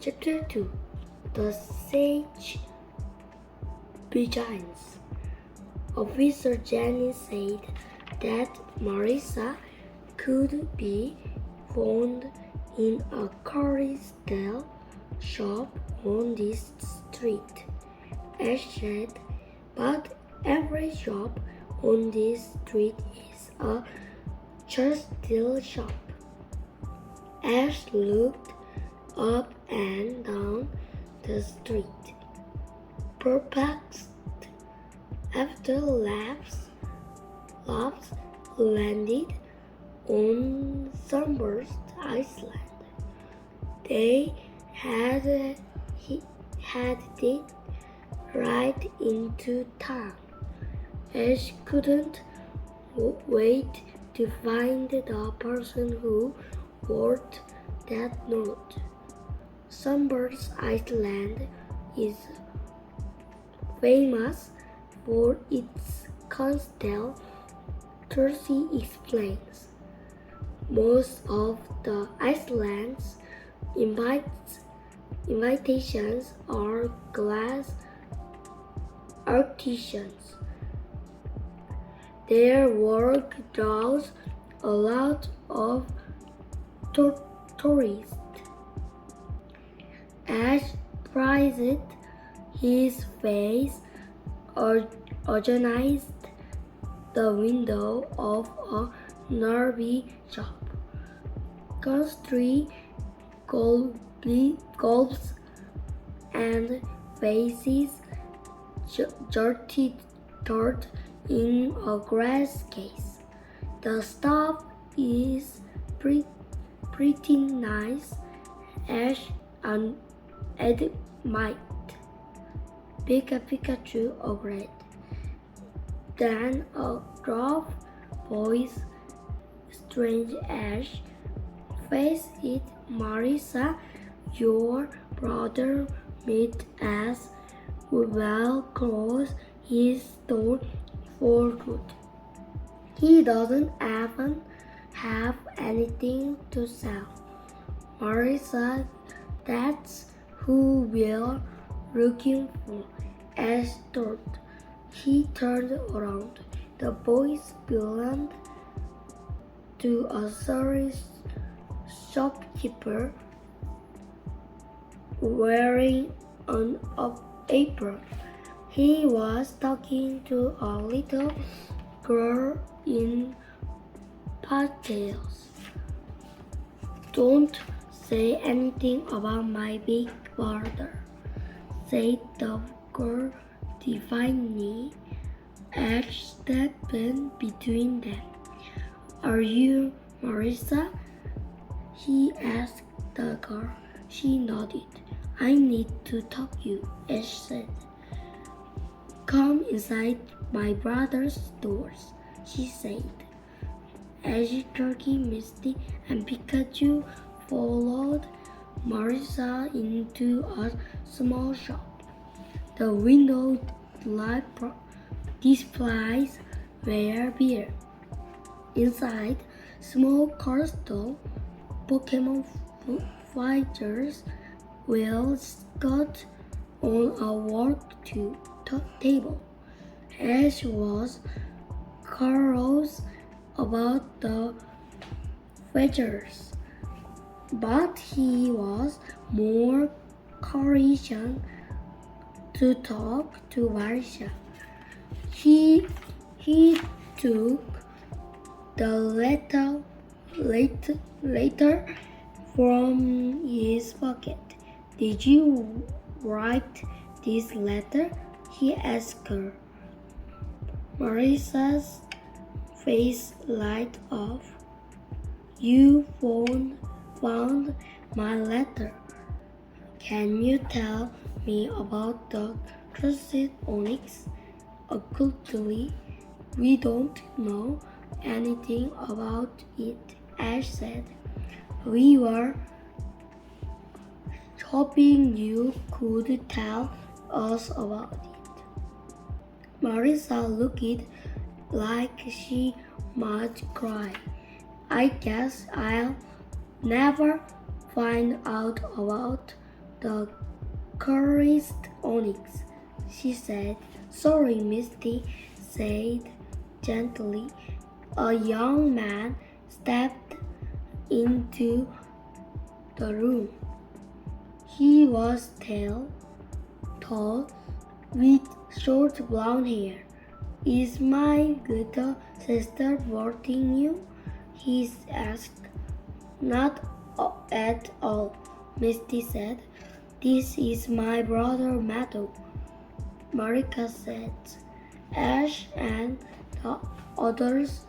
Chapter 2. The Sage Begins. Officer Jenny said that Marissa could be found in a crystal shop on this street. Ash said, but every shop on this street is a crystal shop. Ash looked up and down the street, perplexed. After laughs landed on Sunburst Island. They headed right into town. Ash couldn't wait to find the person who wrote that note. Sunburst Island is famous for its crystal, Tracy explains. Most of the island's invitations are glass artisans. Their work draws a lot of tourists. Ash prized his face organized the window of a nearby shop. Country gulps and faces jolted toward in a glass case. The stuff is pretty nice, Ash admitted. Pikachu agreed. Then a gruff voice, strange Ash, face it, Marissa, your brother might as well close his door for good. He doesn't even have anything to sell. Marissa, that's who we're looking for, Ash thought. He turned around. The boys belonged to a serious shopkeeper wearing an apron. He was talking to a little girl in pastels. Don't say anything about my big brother, said the girl defiantly. Ash stepped in between them. Are you Marissa? He asked the girl. She nodded. I need to talk to you, Ash said. Come inside my brother's doors, she said. As Turkey, Misty, and Pikachu followed Marissa into a small shop. The window displays rare beer. Inside, small crystal Pokemon fighters will scut on a work table. Ash was curious about the features, but he was more curious to talk to Marissa. He took the letter from his pocket. Did you write this letter? He asked her. Marissa's face lighted up. You found my letter. Can you tell me about the crusted onyx? Occultly, we don't know anything about it, Ash said. We were hoping you could tell us about it. Marissa looked like she might cry. I guess I'll never find out about the cursed onyx, she said. Sorry, Misty said gently. A young man stepped into the room. He was tall, with short blonde hair. Is my little sister bothering you? He asked. Not at all, Misty said. This is my brother Matthew, Marika said. Ash and the others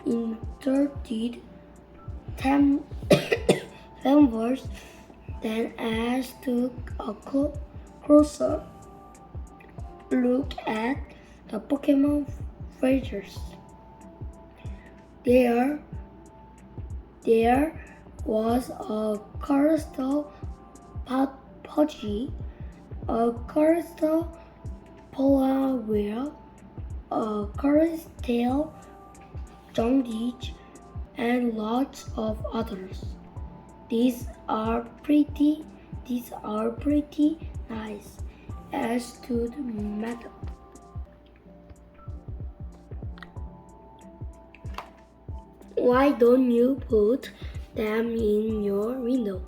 interrupted them first. Then Ash took a closer look at the Pokemon features. There was a crystal Pudgy, a crystal polar bear, a crystal Jungich, and lots of others. These are pretty nice, as to the matter. Why don't you put them in your window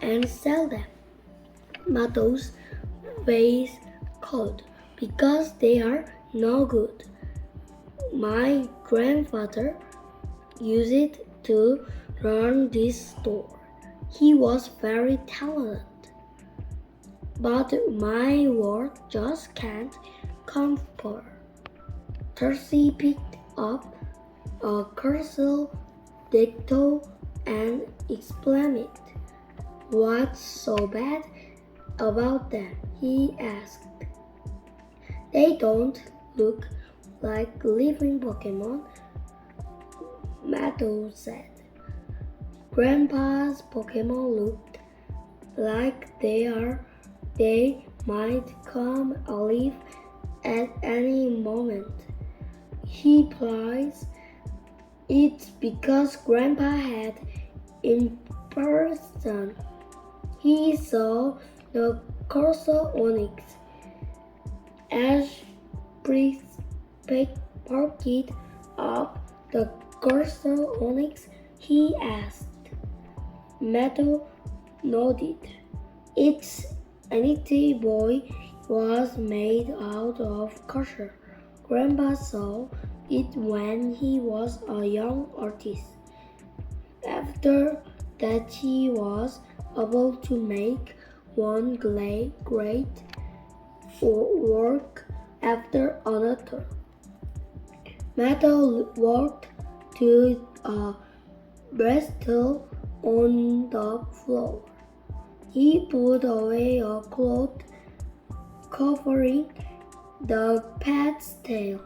and sell them? Matthew's face cold. Because they are no good. My grandfather used it to run this store. He was very talented. But my work just can't compare. Percy picked up a crystal dicto and explained it. What's so bad about them? He asked. They don't look like living Pokemon, Matthew said. Grandpa's Pokemon looked like they might come alive at any moment. He replies, it's because Grandpa had in person. He saw the Corso Onyx. Ash picked up the Corso Onyx. He asked. Matthew nodded. Its anity boy was made out of kosher. Grandpa saw it when he was a young artist. After that he was able to make one great work after another. Matthew walked to a bristle on the floor. He put away a cloth covering the pet's tail.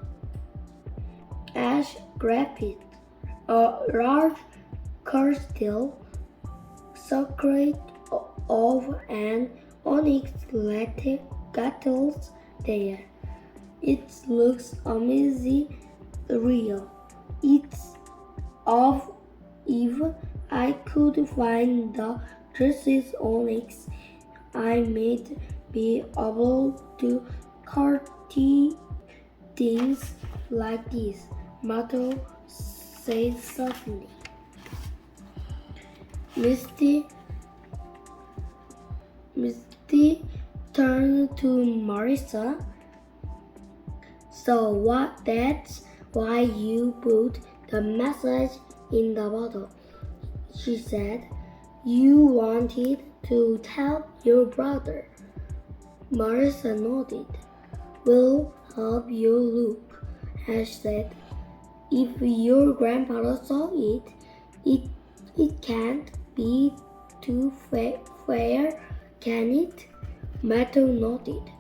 Ash grabbed it. A large crystal circlet of an onyx rattles there. It looks amazing real. It's of if I could find the dresses onyx, I might be able to cut things like this, Matthew said softly. Misty turned to Marissa. So that's why you put the message in the bottle, she said. You wanted to tell your brother. Marissa nodded. We'll help you look, Ash said. If your grandfather saw it, it can't be too fair, can it? Matthew nodded.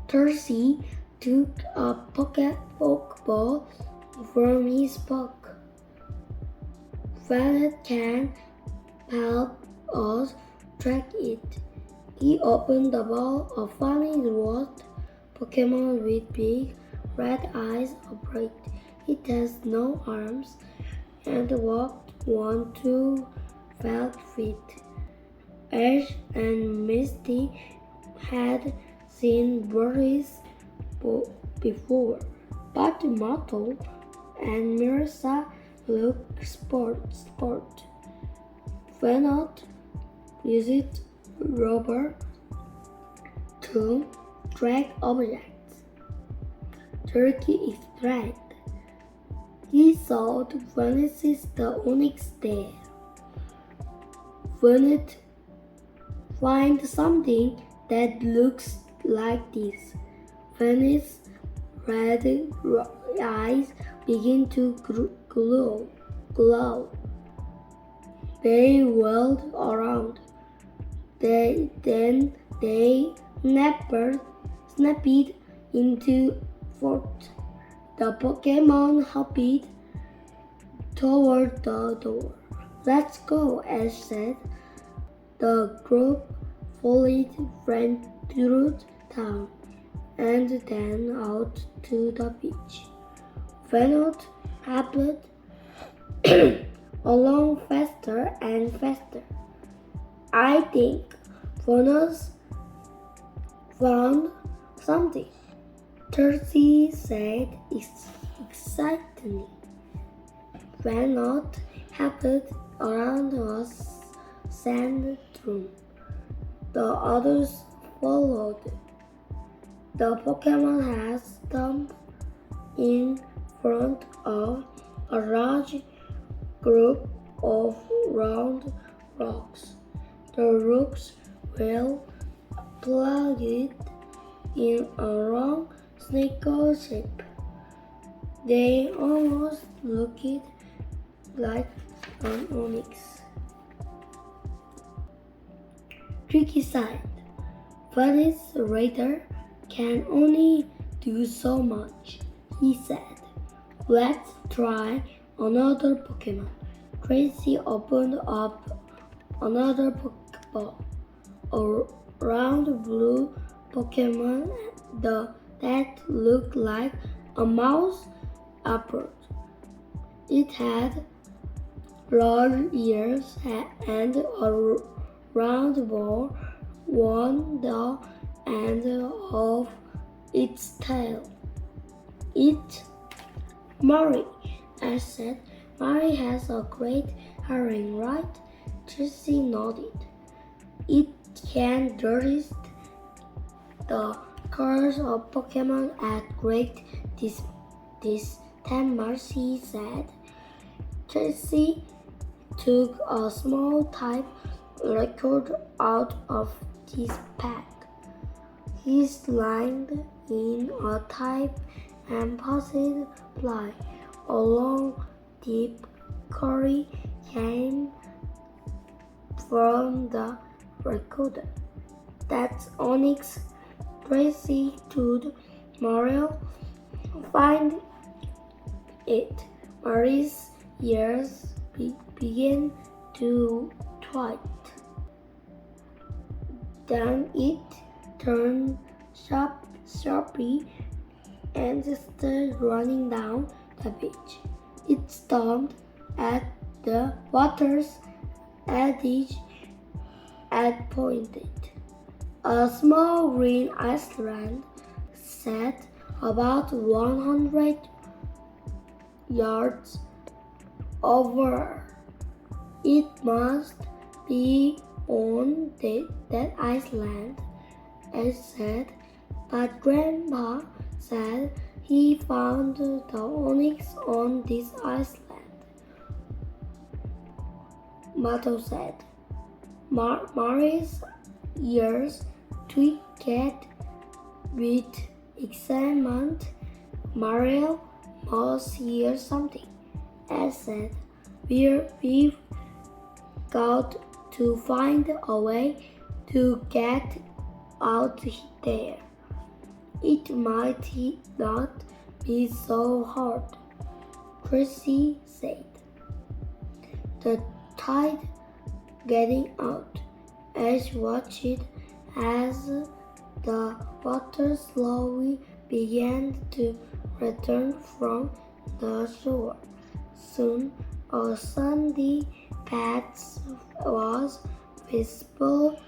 Percy took a pokeball from his pocket. Violet can help us track it. He opened the ball. A funny rod Pokemon with big red eyes appeared. It has no arms and walked 1 to 5 feet. Ash and Misty had seen birds before, but Myrtle and Mirza looked sport. Venot used rubber to drag objects. Turkey explained. He thought Venice is the onyx there. Venot find something that looks like this. Venice's red eyes begin to glow. They whirled around. Then they snapped into fort. The Pokemon hopped toward the door. Let's go, Ash said. The group followed Friend through town and then out to the beach. Venot happened along faster and faster. I think Venus found something, Percy said excitedly. Venot happened around a sand dune. The others followed. The Pokemon had stopped in front of a large group of round rocks. The rocks were plugged in a long circle shape. They almost looked like an onyx. Tricky sighed. Venice Raider can only do so much, he said. Let's try another Pokemon. Tracy opened up another Pokeball. A round blue Pokemon that looked like a mouse approached. It had large ears and a round ball on the end of its tail. It's Murray, I said. Murray has a great hearing, right? Tracy nodded. It can detect the colors of Pokemon at great distance, Marcy said. Tracy took a small type record out of his pack. He slid in a type and passed by. A long, deep curry came from the recorder. That's Onyx. Tracy told Mario. Find it. Marie's ears began to twitch. Then it turned sharply and started running down the beach. It stopped at the water's edge and pointed. A small green island sat about 100 yards over. It must be on that island, I said, but Grandpa said he found the onyx on this island. Mato said. Mari's ears twitched with excitement. Mario must hear something, I said. We've got to find a way to get out there. It might not be so hard, Tracy said. The tide getting out. Ash watched as the water slowly began to return from the shore. Soon a sandy patch was visible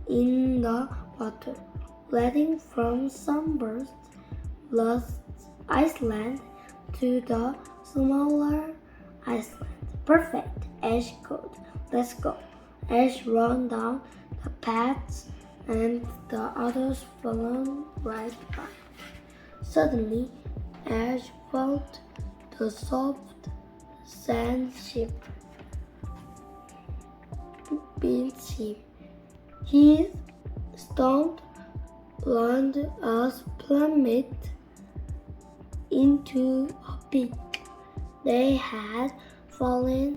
in the water, leading from sunburst Iceland to the smaller Iceland. Perfect, Ash called. Let's go. Ash ran down the paths and the others followed right by. Suddenly, Ash felt the soft sand ship beneath him. His stump landed as plummet into a pit. They had fallen